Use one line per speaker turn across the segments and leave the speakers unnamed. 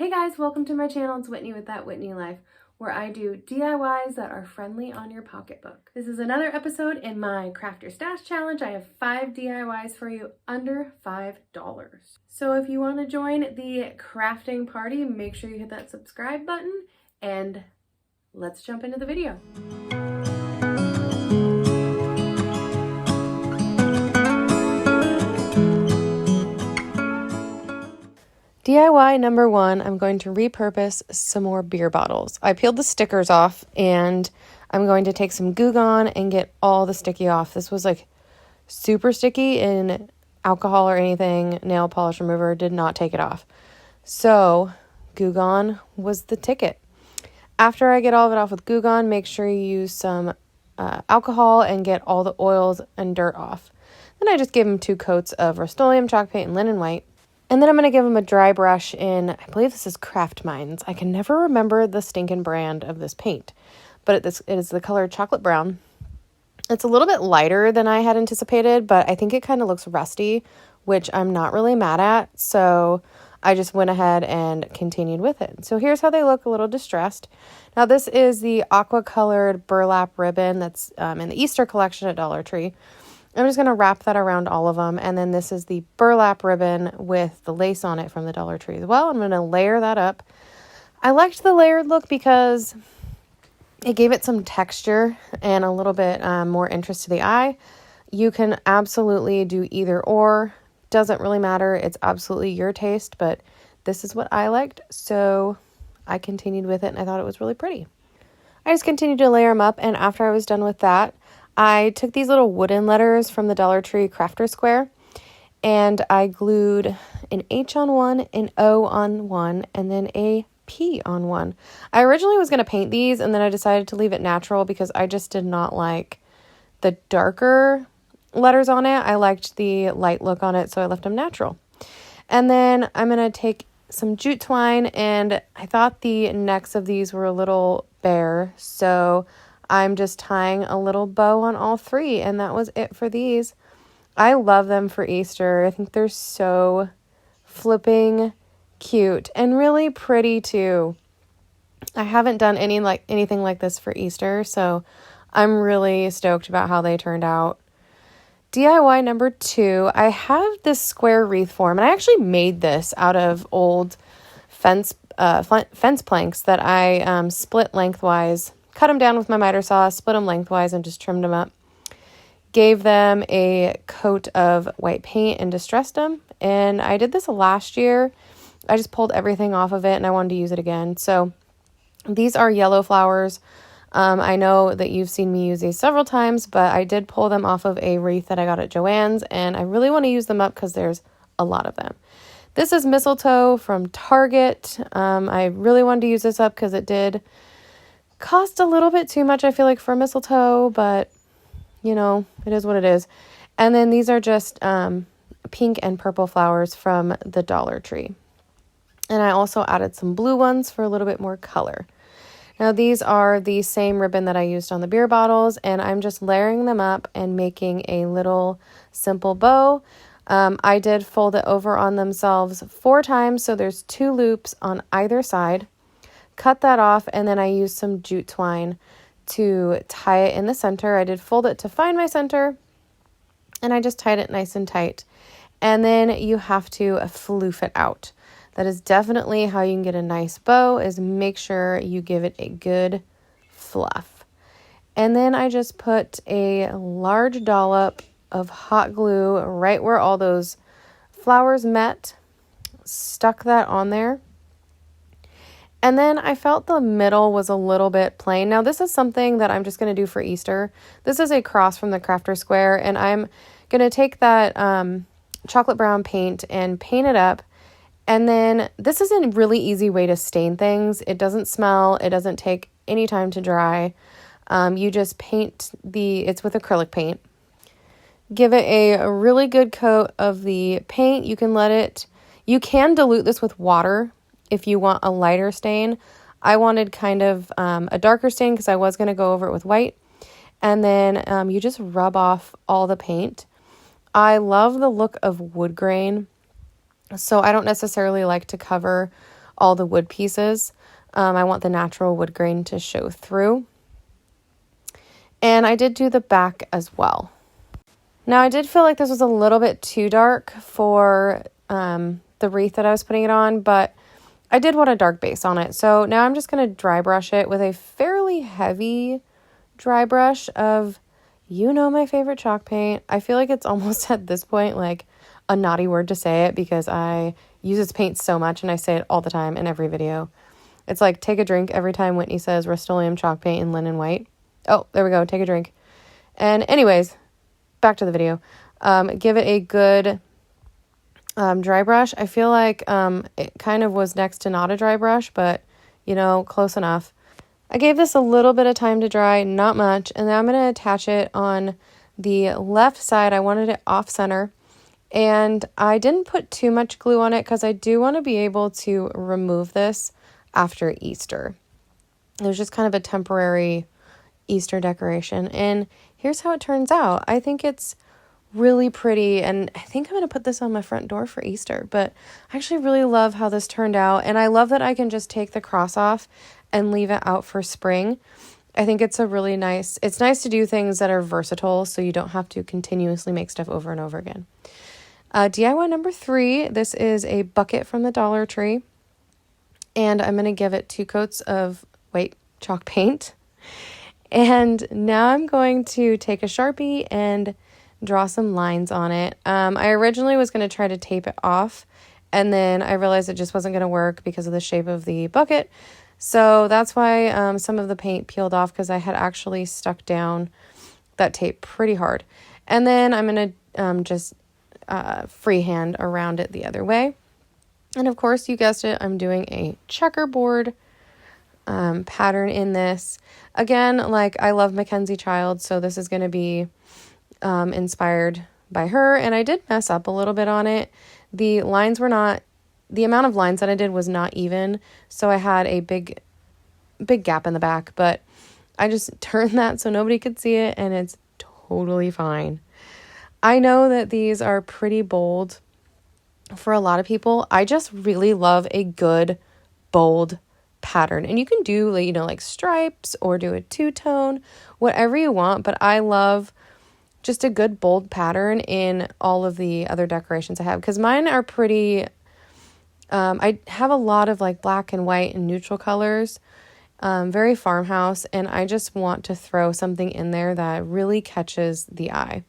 Hey guys, welcome to my channel. It's Whitney with That Whitney Life, where I do DIYs that are friendly on your pocketbook. This is another episode in my Craft Your Stash Challenge. I have 5 DIYs for you under $5. So if you want to join the crafting party, make sure you hit that subscribe button and let's jump into the video. DIY number 1, I'm going to repurpose some more beer bottles. I peeled the stickers off and I'm going to take some Goo Gone and get all the sticky off. This was like super sticky and alcohol or anything, nail polish remover did not take it off. So Goo Gone was the ticket. After I get all of it off with Goo Gone, make sure you use some alcohol and get all the oils and dirt off. Then I just gave them 2 coats of Rust-Oleum chalk paint and linen white. And then I'm going to give them a dry brush in, I believe this is Craft Minds. I can never remember the stinking brand of this paint, but it is the color chocolate brown. It's a little bit lighter than I had anticipated, but I think it kind of looks rusty, which I'm not really mad at. So I just went ahead and continued with it. So here's how they look, a little distressed. Now this is the aqua colored burlap ribbon that's in the Easter collection at Dollar Tree. I'm just going to wrap that around all of them. And then this is the burlap ribbon with the lace on it from the Dollar Tree as well. I'm going to layer that up. I liked the layered look because it gave it some texture and a little bit more interest to the eye. You can absolutely do either or. Doesn't really matter. It's absolutely your taste, but this is what I liked. So I continued with it and I thought it was really pretty. I just continued to layer them up. And after I was done with that, I took these little wooden letters from the Dollar Tree Crafter Square and I glued an H on one, an O on one, and then a P on one. I originally was going to paint these and then I decided to leave it natural because I just did not like the darker letters on it. I liked the light look on it, so I left them natural. And then I'm going to take some jute twine, and I thought the necks of these were a little bare, so I'm just tying a little bow on all 3, and that was it for these. I love them for Easter. I think they're so flipping cute and really pretty too. I haven't done anything like this for Easter, so I'm really stoked about how they turned out. DIY number 2, I have this square wreath form, and I actually made this out of old fence planks that I split lengthwise. Cut them down with my miter saw, split them lengthwise, and just trimmed them up. Gave them a coat of white paint and distressed them. And I did this last year. I just pulled everything off of it, and I wanted to use it again. So these are yellow flowers. I know that you've seen me use these several times, but I did pull them off of a wreath that I got at Joann's, and I really want to use them up because there's a lot of them. This is mistletoe from Target. I really wanted to use this up because it did cost a little bit too much, I feel like, for mistletoe, but you know, it is what it is. And then these are just pink and purple flowers from the Dollar Tree. And I also added some blue ones for a little bit more color. Now these are the same ribbon that I used on the beer bottles, and I'm just layering them up and making a little simple bow. I did fold it over on themselves 4 times, so there's 2 loops on either side. Cut that off, and then I used some jute twine to tie it in the center. I did fold it to find my center, and I just tied it nice and tight. And then you have to floof it out. That is definitely how you can get a nice bow, is make sure you give it a good fluff. And then I just put a large dollop of hot glue right where all those flowers met, stuck that on there. And then I felt the middle was a little bit plain. Now this is something that I'm just going to do for Easter. This is a cross from the Crafter Square, and I'm going to take that chocolate brown paint and paint it up. And then this is a really easy way to stain things. It doesn't smell. It doesn't take any time to dry. You just paint it's with acrylic paint. Give it a really good coat of the paint. You can dilute this with water if you want a lighter stain. I wanted kind of a darker stain because I was going to go over it with white. And then you just rub off all the paint. I love the look of wood grain, so I don't necessarily like to cover all the wood pieces. I want the natural wood grain to show through. And I did do the back as well. Now I did feel like this was a little bit too dark for the wreath that I was putting it on, but I did want a dark base on it. So now I'm just going to dry brush it with a fairly heavy dry brush of, my favorite chalk paint. I feel like it's almost at this point like a naughty word to say it because I use this paint so much and I say it all the time in every video. It's like take a drink every time Whitney says Rust-Oleum chalk paint in linen white. Oh, there we go. Take a drink. And anyways, back to the video. Give it a good dry brush. I feel like it kind of was next to not a dry brush, but close enough. I gave this a little bit of time to dry, not much, and then I'm going to attach it on the left side. I wanted it off center, and I didn't put too much glue on it because I do want to be able to remove this after Easter. It was just kind of a temporary Easter decoration, and here's how it turns out. I think it's really pretty, and I think I'm going to put this on my front door for Easter, but I actually really love how this turned out, and I love that I can just take the cross off and leave it out for spring. I think it's it's nice to do things that are versatile so you don't have to continuously make stuff over and over again. DIY number 3, this is a bucket from the Dollar Tree, and I'm going to give it 2 coats of white chalk paint. And now I'm going to take a Sharpie and draw some lines on it. I originally was going to try to tape it off, and then I realized it just wasn't going to work because of the shape of the bucket. So that's why some of the paint peeled off, because I had actually stuck down that tape pretty hard. And then I'm going to just freehand around it the other way. And of course, you guessed it, I'm doing a checkerboard pattern in this. Again, I love Mackenzie Child, so this is going to be inspired by her, and I did mess up a little bit on it. The amount of lines that I did was not even, so I had a big gap in the back, but I just turned that so nobody could see it, and it's totally fine. I know that these are pretty bold for a lot of people. I just really love a good bold pattern, and you can do like stripes or do a two-tone, whatever you want, but I love just a good bold pattern in all of the other decorations I have, because mine are pretty I have a lot of black and white and neutral colors, very farmhouse, and I just want to throw something in there that really catches the eye.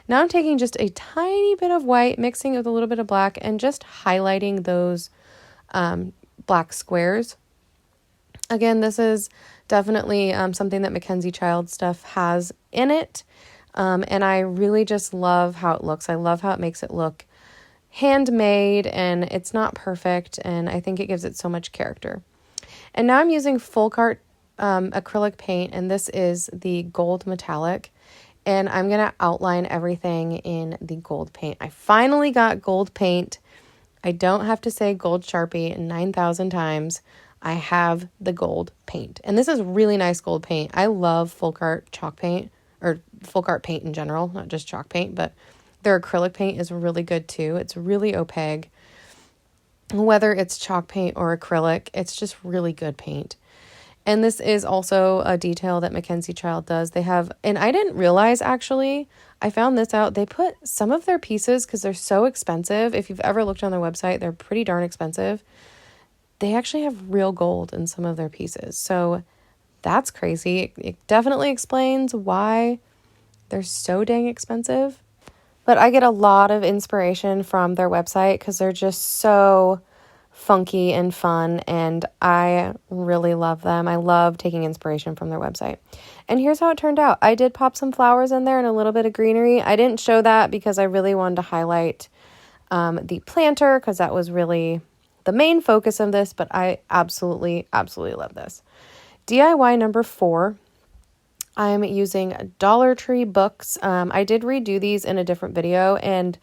Now I'm taking just a tiny bit of white, mixing it with a little bit of black, and just highlighting those black squares. Again, this is definitely something that Mackenzie Child stuff has in it, and I really just love how it looks. I love how it makes it look handmade, and it's not perfect, and I think it gives it so much character. And now I'm using full cart acrylic paint, and this is the gold metallic, and I'm going to outline everything in the gold paint. I finally got gold paint. I don't have to say gold Sharpie 9,000 times. I have the gold paint, and this is really nice gold paint. I love full cart chalk paint, or full cart paint in general, not just chalk paint, but their acrylic paint is really good too. It's really opaque. Whether it's chalk paint or acrylic, it's just really good paint. And this is also a detail that Mackenzie Child does. They have, and I didn't realize actually, I found this out, they put some of their pieces, because they're so expensive, if you've ever looked on their website, they're pretty darn expensive. They actually have real gold in some of their pieces. So that's crazy. It definitely explains why they're so dang expensive. But I get a lot of inspiration from their website because they're just so funky and fun, and I really love them. I love taking inspiration from their website. And here's how it turned out. I did pop some flowers in there and a little bit of greenery. I didn't show that because I really wanted to highlight the planter, because that was really the main focus of this, but I absolutely love this. DIY number 4. I'm using Dollar Tree books. I did redo these in a different video, and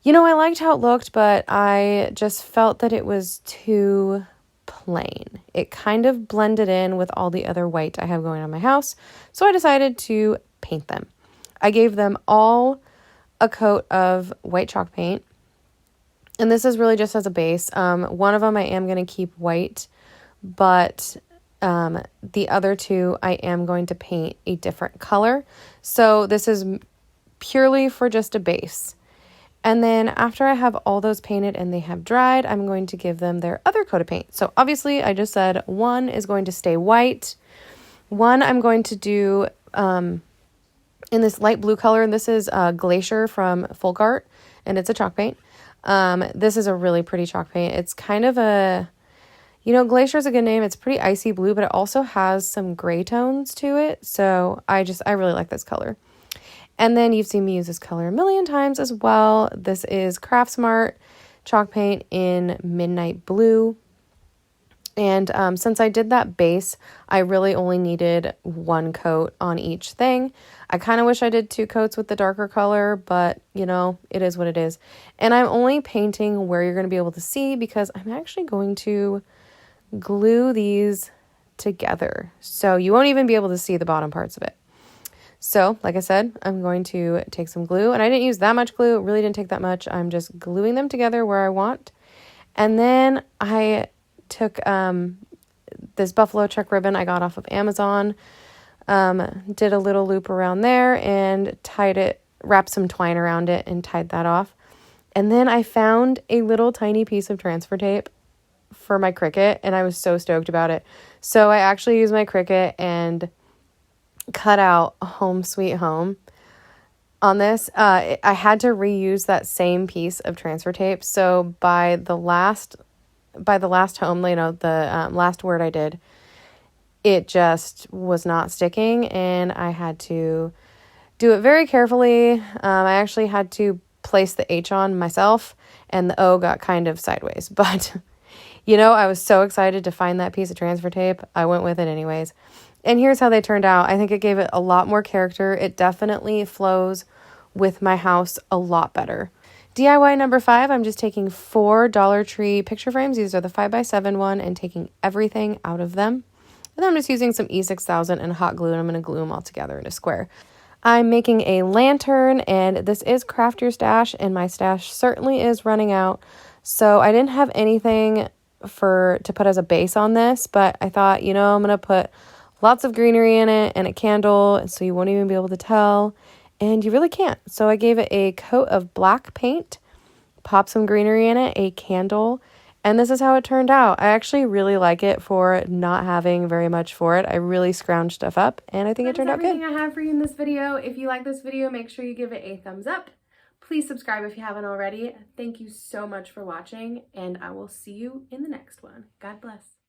I liked how it looked, but I just felt that it was too plain. It kind of blended in with all the other white I have going on in my house, so I decided to paint them. I gave them all a coat of white chalk paint, And this is really just as a base. One of them I am going to keep white, but the other two I am going to paint a different color. So this is purely for just a base. And then after I have all those painted and they have dried, I'm going to give them their other coat of paint. So obviously I just said one is going to stay white. One I'm going to do in this light blue color. And this is Glacier from Folk Art, and it's a chalk paint. This is a really pretty chalk paint. It's kind of a, you know, Glacier is a good name. It's pretty icy blue, but it also has some gray tones to it. So I really like this color. And then you've seen me use this color a million times as well. This is Craft Smart chalk paint in Midnight Blue. And since I did that base, I really only needed one coat on each thing. I kind of wish I did 2 coats with the darker color, but you know, it is what it is. And I'm only painting where you're going to be able to see because I'm actually going to glue these together. So you won't even be able to see the bottom parts of it. So, like I said, I'm going to take some glue, and I didn't use that much glue. It really didn't take that much. I'm just gluing them together where I want. And then I took this buffalo check ribbon I got off of Amazon, did a little loop around there and tied it, wrapped some twine around it and tied that off. And then I found a little tiny piece of transfer tape for my Cricut, and I was so stoked about it. So I actually used my Cricut and cut out Home Sweet Home on this. I had to reuse that same piece of transfer tape. So by the last home, you know, the last word I did, it just was not sticking, and I had to do it very carefully. I actually had to place the H on myself, and the O got kind of sideways. But, you know, I was so excited to find that piece of transfer tape. I went with it anyways. And here's how they turned out. I think it gave it a lot more character. It definitely flows with my house a lot better. DIY number 5, I'm just taking 4 Dollar Tree picture frames. These are the 5x7 one, and taking everything out of them. And then I'm just using some E6000 and hot glue, and I'm going to glue them all together in a square. I'm making a lantern, and this is Craft Your Stash, and my stash certainly is running out. So I didn't have anything to put as a base on this, but I thought, you know, I'm going to put lots of greenery in it and a candle, so you won't even be able to tell, and you really can't. So I gave it a coat of black paint, popped some greenery in it, a candle, and this is how it turned out. I actually really like it for not having very much for it. I really scrounged stuff up, and I think it turned out good. That's everything I have for you in this video. If you like this video, make sure you give it a thumbs up. Please subscribe if you haven't already. Thank you so much for watching, and I will see you in the next one. God bless.